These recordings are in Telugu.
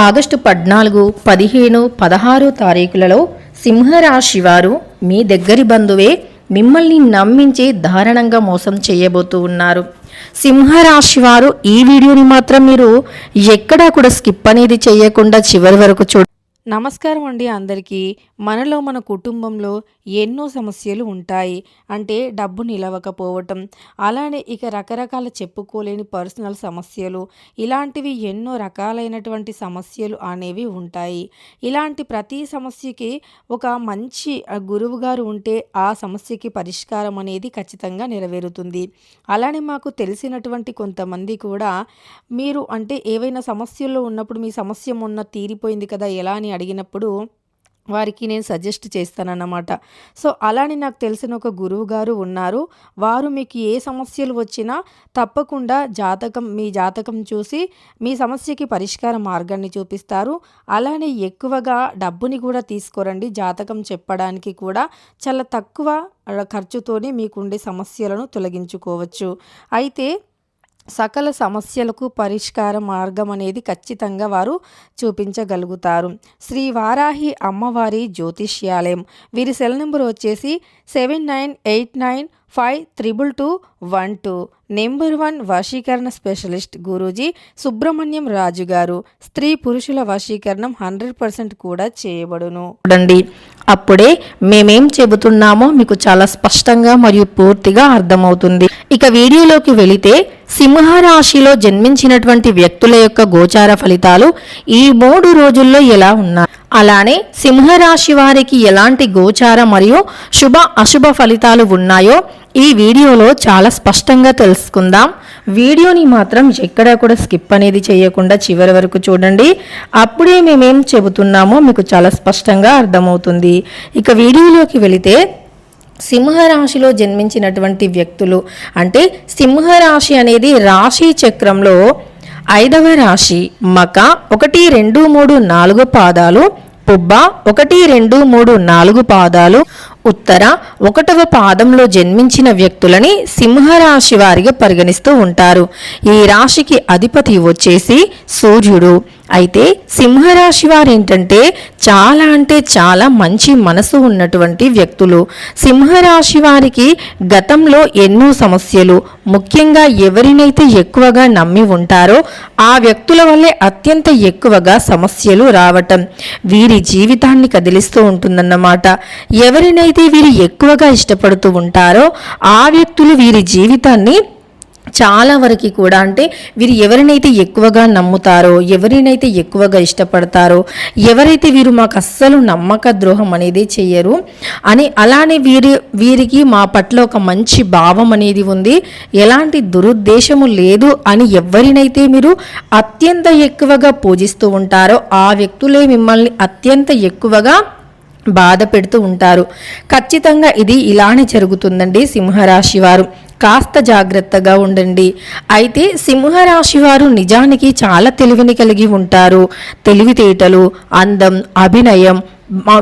ఆగస్టు 14, 15, 16 తారీఖులలో సింహరాశి వారు మీ దగ్గరి బంధువే మిమ్మల్ని నమ్మించి దారుణంగా మోసం చేయబోతూ ఉన్నారు. సింహరాశి వారు ఈ వీడియోని మాత్రం మీరు ఎక్కడా కూడా స్కిప్ అనేది చేయకుండా చివరి వరకు చూడండి. నమస్కారం అండి అందరికీ. మనలో మన కుటుంబంలో ఎన్నో సమస్యలు ఉంటాయి. అంటే డబ్బు నిలవకపోవటం, అలానే ఇక రకరకాల చెప్పుకోలేని పర్సనల్ సమస్యలు, ఇలాంటివి ఎన్నో రకాలైనటువంటి సమస్యలు అనేవి ఉంటాయి. ఇలాంటి ప్రతి సమస్యకి ఒక మంచి గురువు గారు ఉంటే ఆ సమస్యకి పరిష్కారం అనేది ఖచ్చితంగా నెరవేరుతుంది. అలానే మాకు తెలిసినటువంటి కొంతమంది కూడా మీరు అంటే ఏవైనా సమస్యల్లో ఉన్నప్పుడు మీ సమస్య మొన్న తీరిపోయింది కదా ఎలా అని అడిగినప్పుడు వారికి నేను సజెస్ట్ చేస్తానన్నమాట. సో అలానే నాకు తెలిసిన ఒక గురువు గారు ఉన్నారు. వారు మీకు ఏ సమస్యలు వచ్చినా తప్పకుండా మీ జాతకం చూసి మీ సమస్యకి పరిష్కార మార్గాన్ని చూపిస్తారు. అలానే ఎక్కువగా డబ్బుని కూడా తీసుకోరండి. జాతకం చెప్పడానికి కూడా చాలా తక్కువ ఖర్చుతోనే మీకుండే సమస్యలను తొలగించుకోవచ్చు. అయితే సకల సమస్యలకు పరిష్కార మార్గం అనేది ఖచ్చితంగా వారు చూపించగలుగుతారు. శ్రీ వారాహి అమ్మవారి జ్యోతిష్యాలయం. వీరి సెల్ నెంబర్ వచ్చేసి 7989522212. నెంబర్ 1 వశీకరణ స్పెషలిస్ట్ గురూజీ సుబ్రహ్మణ్యం రాజు గారు. స్త్రీ పురుషుల వశీకరణం 100% కూడా చేయబడును. చూడండి, అప్పుడే మేమేం చెబుతున్నామో మీకు చాలా స్పష్టంగా మరియు పూర్తిగా అర్థమవుతుంది. ఇక వీడియోలోకి వెళితే సింహరాశిలో జన్మించినటువంటి వ్యక్తుల యొక్క గోచార ఫలితాలు ఈ 3 రోజుల్లో ఎలా ఉన్నాయి, అలానే సింహరాశి వారికి ఎలాంటి గోచార మరియు శుభ అశుభ ఫలితాలు ఉన్నాయో ఈ వీడియోలో చాలా స్పష్టంగా తెలుసుకుందాం. వీడియోని మాత్రం ఎక్కడా కూడా స్కిప్ అనేది చేయకుండా చివరి వరకు చూడండి. అప్పుడే మేమేం చెబుతున్నామో మీకు చాలా స్పష్టంగా అర్థమవుతుంది. ఇక వీడియోలోకి వెళితే సింహరాశిలో జన్మించినటువంటి వ్యక్తులు అంటే సింహరాశి అనేది రాశి చక్రంలో 5వ రాశి. మక 1, 2, 3, 4 పాదాలు, పుబ్బ 1, 2, 3, 4 పాదాలు, ఉత్తర 1వ పాదంలో జన్మించిన వ్యక్తులని సింహరాశి వారిగా పరిగణిస్తూ ఉంటారు. ఈ రాశికి అధిపతి వచ్చేసి సూర్యుడు. అయితే సింహరాశి వారు ఏంటంటే చాలా అంటే చాలా మంచి మనసు ఉన్నటువంటి వ్యక్తులు. సింహరాశి వారికి గతంలో ఎన్నో సమస్యలు, ముఖ్యంగా ఎవరినైతే ఎక్కువగా నమ్మి ఉంటారో ఆ వ్యక్తుల వల్లే అత్యంత ఎక్కువగా సమస్యలు రావటం వీరి జీవితాన్ని కదిలిస్తూ ఉంటుందన్నమాట. ఎవరినైతే వీరు ఎక్కువగా ఇష్టపడుతూ ఉంటారో ఆ వ్యక్తులు వీరి జీవితాన్ని చాలా వరకు కూడా అంటే వీరు ఎవరినైతే ఎక్కువగా నమ్ముతారో, ఎవరినైతే ఎక్కువగా ఇష్టపడతారో, ఎవరైతే వీరు మాకు అస్సలు నమ్మక ద్రోహం అనేది చెయ్యరు అని, అలానే వీరికి మా పట్ల ఒక మంచి భావం అనేది ఉంది, ఎలాంటి దురుద్దేశము లేదు అని ఎవరినైతే మీరు అత్యంత ఎక్కువగా పూజిస్తూ ఉంటారో ఆ వ్యక్తులే మిమ్మల్ని అత్యంత ఎక్కువగా బాధ పెడుతూ ఉంటారు. ఖచ్చితంగా ఇది ఇలానే జరుగుతుందండి. సింహరాశి వారు కాస్త జాగ్రత్తగా ఉండండి. అయితే సింహరాశి వారు నిజానికి చాలా తెలివిని కలిగి ఉంటారు. తెలివితేటలు, అందం, అభినయం,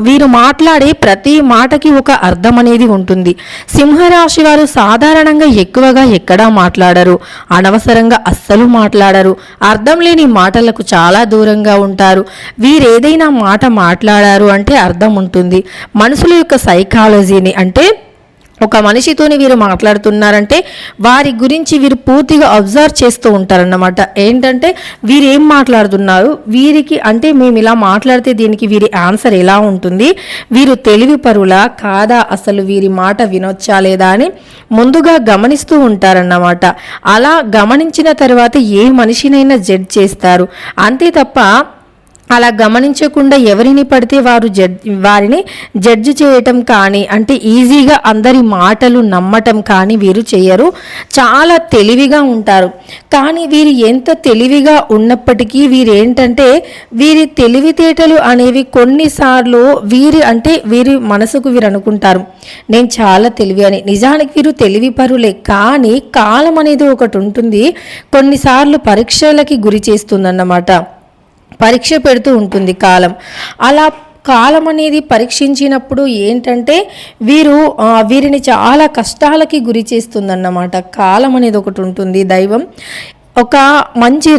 వీరు మాట్లాడే ప్రతి మాటకి ఒక అర్థం అనేది ఉంటుంది. సింహరాశి వారు సాధారణంగా ఎక్కువగా ఎక్కడా మాట్లాడరు, అనవసరంగా అస్సలు మాట్లాడరు, అర్థం లేని మాటలకు చాలా దూరంగా ఉంటారు. వీరేదైనా మాట మాట్లాడారు అంటే అర్థం ఉంటుంది. మనుషుల యొక్క సైకాలజీని అంటే ఒక మనిషితోని వీరు మాట్లాడుతున్నారంటే వారి గురించి వీరు పూర్తిగా అబ్జర్వ్ చేస్తూ ఉంటారన్నమాట. ఏంటంటే వీరు ఏం మాట్లాడుతున్నారు, వీరికి అంటే మేము ఇలా మాట్లాడితే దీనికి వీరి ఆన్సర్ ఎలా ఉంటుంది, వీరు తెలివి పరులా కాదా, అసలు వీరి మాట వినొచ్చా లేదా అని ముందుగా గమనిస్తూ ఉంటారన్నమాట. అలా గమనించిన తర్వాత ఏ మనిషినైనా జడ్జ్ చేస్తారు. అంతే తప్ప అలా గమనించకుండా ఎవరిని పడితే వారిని జడ్జి చేయటం కానీ అంటే ఈజీగా అందరి మాటలు నమ్మటం కానీ వీరు చేయరు. చాలా తెలివిగా ఉంటారు. కానీ వీరు ఎంత తెలివిగా ఉన్నప్పటికీ వీరేంటంటే వీరి తెలివితేటలు అనేవి కొన్నిసార్లు వీరి మనసుకు వీరు అనుకుంటారు నేను చాలా తెలివి అని. నిజానికి వీరు తెలివి పరులే, కానీ కాలం అనేది ఒకటి ఉంటుంది, కొన్నిసార్లు పరీక్షలకి గురి చేస్తుందన్నమాట. పరీక్ష పెడుతూ ఉంటుంది కాలం. అలా కాలం అనేది పరీక్షించినప్పుడు ఏంటంటే వీరిని చాలా కష్టాలకి గురి చేస్తుందన్నమాట. కాలం అనేది ఒకటి ఉంటుంది, దైవం. ఒక మంచి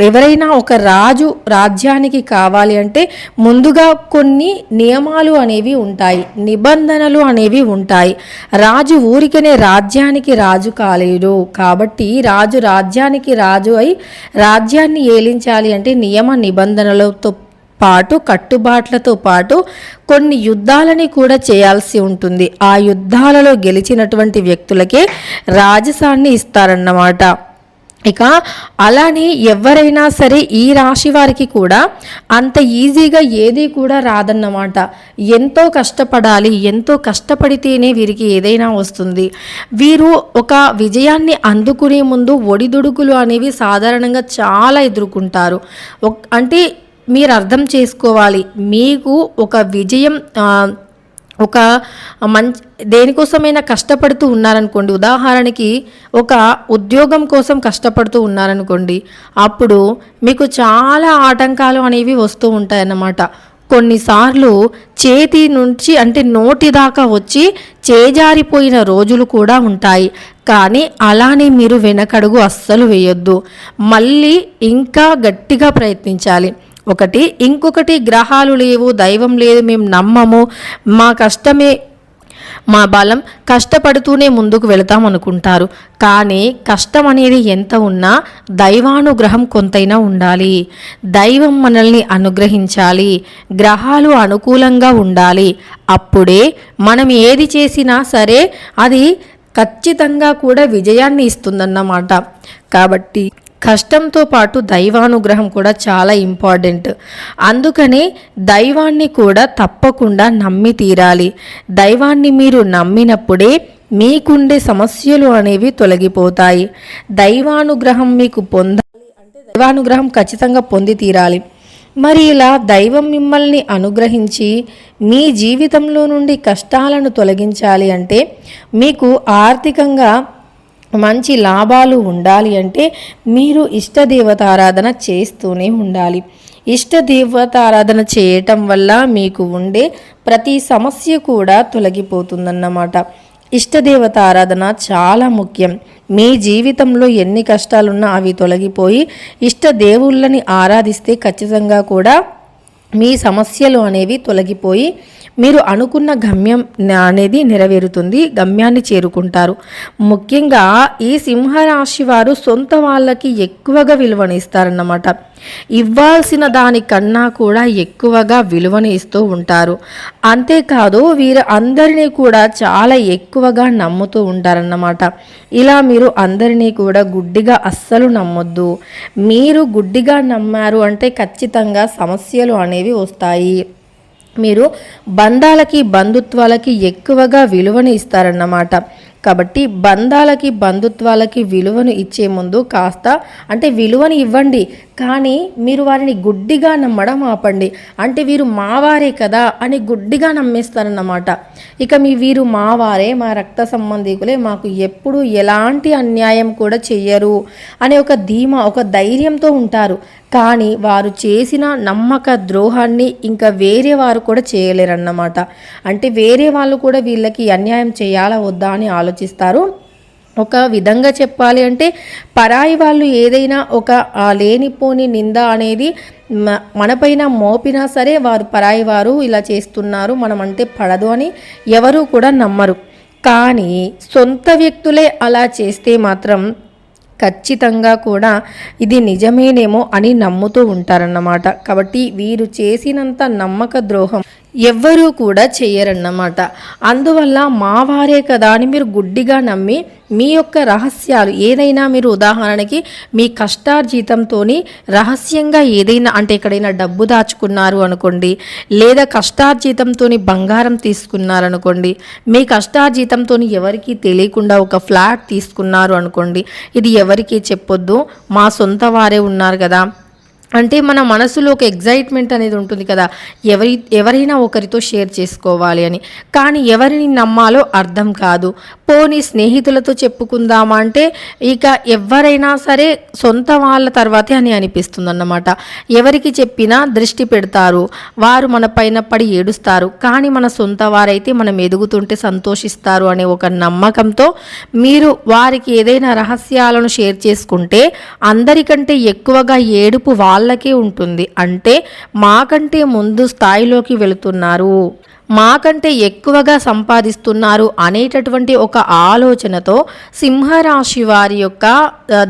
ఎవరైనా ఒక రాజు రాజ్యానికి కావాలి అంటే ముందుగా కొన్ని నియమాలు అనేవి ఉంటాయి, నిబంధనలు అనేవి ఉంటాయి. రాజు ఊరికనే రాజ్యానికి రాజు కాలేడు. కాబట్టి రాజు రాజ్యానికి రాజు అయి రాజ్యాన్ని ఏలించాలి అంటే నియమ నిబంధనలతో పాటు కట్టుబాట్లతో పాటు కొన్ని యుద్ధాలని కూడా చేయాల్సి ఉంటుంది. ఆ యుద్ధాలలో గెలిచినటువంటి వ్యక్తులకే రాజసాన్ని ఇస్తారన్నమాట. ఇక అలానే ఎవరైనా సరే ఈ రాశి వారికి కూడా అంత ఈజీగా ఏది కూడా రాదన్నమాట. ఎంతో కష్టపడాలి, ఎంతో కష్టపడితేనే వీరికి ఏదైనా వస్తుంది. వీరు ఒక విజయాన్ని అందుకునే ముందు ఒడిదుడుకులు అనేవి సాధారణంగా చాలా ఎదుర్కొంటారు. అంటే మీరు అర్థం చేసుకోవాలి, మీకు ఒక విజయం ఒక మంచి దేనికోసమైనా కష్టపడుతూ ఉన్నారనుకోండి, ఉదాహరణకి ఒక ఉద్యోగం కోసం కష్టపడుతూ ఉన్నారనుకోండి, అప్పుడు మీకు చాలా ఆటంకాలు అనేవి వస్తూ ఉంటాయన్నమాట. కొన్నిసార్లు చేతి నుంచి అంటే నోటి దాకా వచ్చి చేజారిపోయిన రోజులు కూడా ఉంటాయి. కానీ అలానే మీరు వెనకడుగు అస్సలు వేయొద్దు, మళ్ళీ ఇంకా గట్టిగా ప్రయత్నించాలి. ఇంకొకటి గ్రహాలు లేవు, దైవం లేదు, మేము నమ్మము, మా కష్టమే మా బలం, కష్టపడుతూనే ముందుకు వెళతాం అనుకుంటారు. కానీ కష్టం అనేది ఎంత ఉన్నా దైవానుగ్రహం కొంతైనా ఉండాలి. దైవం మనల్ని అనుగ్రహించాలి, గ్రహాలు అనుకూలంగా ఉండాలి. అప్పుడే మనం ఏది చేసినా సరే అది ఖచ్చితంగా కూడా విజయాన్ని ఇస్తుందన్నమాట. కాబట్టి కష్టంతో పాటు దైవానుగ్రహం కూడా చాలా ఇంపార్టెంట్. అందుకనే దైవాన్ని కూడా తప్పకుండా నమ్మి తీరాలి. దైవాన్ని మీరు నమ్మినప్పుడే మీకుండే సమస్యలు అనేవి తొలగిపోతాయి. దైవానుగ్రహం మీకు పొందాలి అంటే దైవానుగ్రహం ఖచ్చితంగా పొంది తీరాలి. మరి ఇలా దైవం మిమ్మల్ని అనుగ్రహించి మీ జీవితంలో నుండి కష్టాలను తొలగించాలి అంటే, మీకు ఆర్థికంగా మంచి లాభాలు ఉండాలి అంటే మీరు ఇష్టదేవతారాధన చేస్తూనే ఉండాలి. ఇష్టదేవతారాధన చేయటం వల్ల మీకు ఉండే ప్రతి సమస్య కూడా తొలగిపోతుందన్నమాట. ఇష్టదేవతారాధన చాలా ముఖ్యం. మీ జీవితంలో ఎన్ని కష్టాలున్నా అవి తొలగిపోయి ఇష్టదేవుళ్ళని ఆరాధిస్తే ఖచ్చితంగా కూడా మీ సమస్యలు అనేవి తొలగిపోయి మీరు అనుకున్న గమ్యం అనేది నెరవేరుతుంది, గమ్యాన్ని చేరుకుంటారు. ముఖ్యంగా ఈ సింహరాశి వారు సొంత వాళ్ళకి ఎక్కువగా విలువనిస్తారన్నమాట. ఇవ్వాల్సిన దానికన్నా కూడా ఎక్కువగా విలువని ఇస్తూ ఉంటారు. అంతేకాదు వీరు అందరినీ కూడా చాలా ఎక్కువగా నమ్ముతూ ఉంటారన్నమాట. ఇలా మీరు అందరినీ కూడా గుడ్డిగా అస్సలు నమ్మొద్దు. మీరు గుడ్డిగా నమ్మారు అంటే ఖచ్చితంగా సమస్యలు అనేవి వస్తాయి. మీరు బంధాలకి బంధుత్వాలకి ఎక్కువగా విలువని ఇస్తారన్నమాట. కాబట్టి బంధాలకి బంధుత్వాలకి విలువను ఇచ్చే ముందు కాస్త అంటే విలువని ఇవ్వండి, కానీ మీరు వారిని గుడ్డిగా నమ్మడం ఆపండి. అంటే వీరు మావారే కదా అని గుడ్డిగా నమ్మేస్తారన్నమాట. ఇక వీరు మావారే, మా రక్త సంబంధికులే, మాకు ఎప్పుడు ఎలాంటి అన్యాయం కూడా చెయ్యరు అనే ఒక ధీమా, ఒక ధైర్యంతో ఉంటారు. కానీ వారు చేసిన నమ్మక ద్రోహాన్ని ఇంకా వేరే వారు కూడా చేయలేరన్నమాట. అంటే వేరే వాళ్ళు కూడా వీళ్ళకి అన్యాయం చేయాలా వద్దా అని ఆలోచిస్తారు. ఒక విధంగా చెప్పాలి అంటే పరాయి వాళ్ళు ఏదైనా ఒక లేనిపోని నింద అనేది మనపైన మోపినా సరే వారు పరాయి వారు ఇలా చేస్తున్నారు, మనం అంటే పడదు అని ఎవరూ కూడా నమ్మరు. కానీ సొంత వ్యక్తులే అలా చేస్తే మాత్రం ఖచ్చితంగా కూడా ఇది నిజమేనేమో అని నమ్ముతూ ఉంటారన్నమాట. కాబట్టి వీరు చేసినంత నమ్మక ద్రోహం ఎవ్వరూ కూడా చెయ్యరన్నమాట. అందువల్ల మావారే కదా అని మీరు గుడ్డిగా నమ్మి మీ యొక్క రహస్యాలు ఏదైనా మీరు ఉదాహరణకి మీ కష్టార్జితంతో రహస్యంగా ఏదైనా అంటే ఎక్కడైనా డబ్బు దాచుకున్నారు అనుకోండి, లేదా కష్టార్జితంతో బంగారం తీసుకున్నారనుకోండి, మీ కష్టార్జితంతో ఎవరికీ తెలియకుండా ఒక ఫ్లాట్ తీసుకున్నారు అనుకోండి, ఇది ఎవరికీ చెప్పొద్దు, మా సొంత వారే ఉన్నారు కదా అంటే మన మనసులో ఒక ఎగ్జైట్మెంట్ అనేది ఉంటుంది కదా, ఎవరైనా ఒకరితో షేర్ చేసుకోవాలి అని. కానీ ఎవరిని నమ్మాలో అర్థం కాదు. పోనీ స్నేహితులతో చెప్పుకుందామా అంటే ఇక ఎవరైనా సరే సొంత వాళ్ళ తర్వాతే అని అనిపిస్తుందన్నమాట. ఎవరికి చెప్పినా దృష్టి పెడతారు, వారు మన పైన పడి ఏడుస్తారు. కానీ మన సొంత వారైతే మనం ఎదుగుతుంటే సంతోషిస్తారు అనే ఒక నమ్మకంతో మీరు వారికి ఏదైనా రహస్యాలను షేర్ చేసుకుంటే అందరికంటే ఎక్కువగా ఏడుపు వాళ్ళకే ఉంటుంది. అంటే మాకంటే ముందు స్థాయిలోకి వెళుతున్నారు, మాకంటే ఎక్కువగా సంపాదిస్తున్నారు అనేటటువంటి ఒక ఆలోచనతో సింహరాశి వారి యొక్క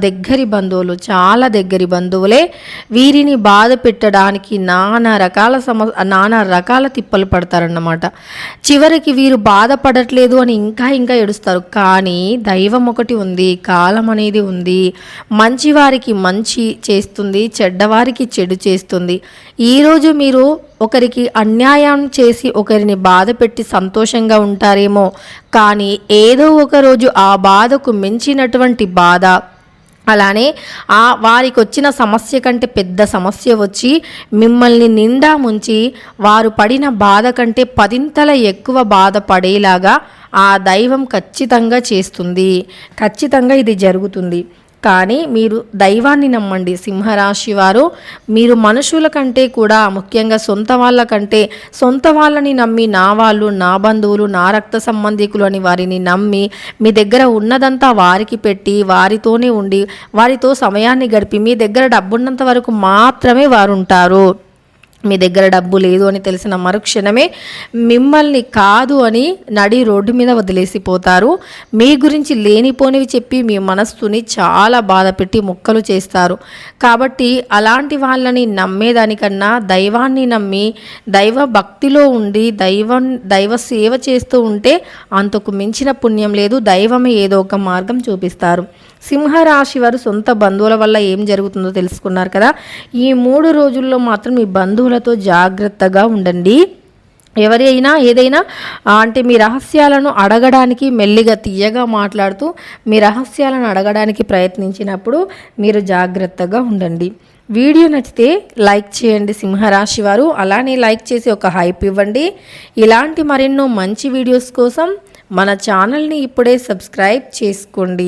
దగ్గరి బంధువులు, చాలా దగ్గరి బంధువులే వీరిని బాధ పెట్టడానికి నానా రకాల తిప్పలు పడతారన్నమాట. చివరికి వీరు బాధపడట్లేదు అని ఇంకా ఏడుస్తారు. కానీ దైవం ఒకటి ఉంది, కాలం అనేది ఉంది. మంచివారికి మంచి చేస్తుంది, చెడ్డవారికి చెడు చేస్తుంది. ఈరోజు మీరు ఒకరికి అన్యాయం చేసి ఒకరిని బాధ పెట్టి సంతోషంగా ఉంటారేమో, కానీ ఏదో ఒక రోజు ఆ బాధకు మించినటువంటి బాధ, అలానే వారికి వచ్చిన సమస్య కంటే పెద్ద సమస్య వచ్చి మిమ్మల్ని నిండా ముంచి వారు పడిన బాధ కంటే 10 ఎక్కువ బాధపడేలాగా ఆ దైవం ఖచ్చితంగా చేస్తుంది. ఖచ్చితంగా ఇది జరుగుతుంది. కానీ మీరు దైవాన్ని నమ్మండి సింహరాశి వారు. మీరు మనుషుల కంటే కూడా ముఖ్యంగా సొంత వాళ్ళని నమ్మి నా వాళ్ళు, నా బంధువులు, నా రక్త సంబంధికులు అని వారిని నమ్మి మీ దగ్గర ఉన్నదంతా వారికి పెట్టి వారితోనే ఉండి వారితో సమయాన్ని గడిపి మీ దగ్గర డబ్బున్నంత వరకు మాత్రమే వారు ఉంటారు. మీ దగ్గర డబ్బు లేదు అని తెలిసిన మరుక్షణమే మిమ్మల్ని కాదు అని నడి రోడ్డు మీద వదిలేసిపోతారు. మీ గురించి లేనిపోనివి చెప్పి మీ మనస్సుని చాలా బాధ పెట్టి ముక్కలు చేస్తారు. కాబట్టి అలాంటి వాళ్ళని నమ్మేదానికన్నా దైవాన్ని నమ్మి దైవ భక్తిలో ఉండి దైవ సేవ చేస్తూ ఉంటే అంతకు మించిన పుణ్యం లేదు. దైవమే ఏదో ఒక మార్గం చూపిస్తారు. సింహరాశి వారు సొంత బంధువుల వల్ల ఏం జరుగుతుందో తెలుసుకున్నారు కదా. ఈ 3 రోజుల్లో మాత్రం మీ బంధువులతో జాగ్రత్తగా ఉండండి. ఎవరైనా ఏదైనా అంటే మీ రహస్యాలను అడగడానికి మెల్లిగా తీయగా మాట్లాడుతూ మీ రహస్యాలను అడగడానికి ప్రయత్నించినప్పుడు మీరు జాగ్రత్తగా ఉండండి. వీడియో నచ్చితే లైక్ చేయండి సింహరాశి వారు. అలానే లైక్ చేసి ఒక హైప్ ఇవ్వండి. ఇలాంటి మరెన్నో మంచి వీడియోస్ కోసం మన ఛానల్ని ఇప్పుడే సబ్స్క్రైబ్ చేసుకోండి.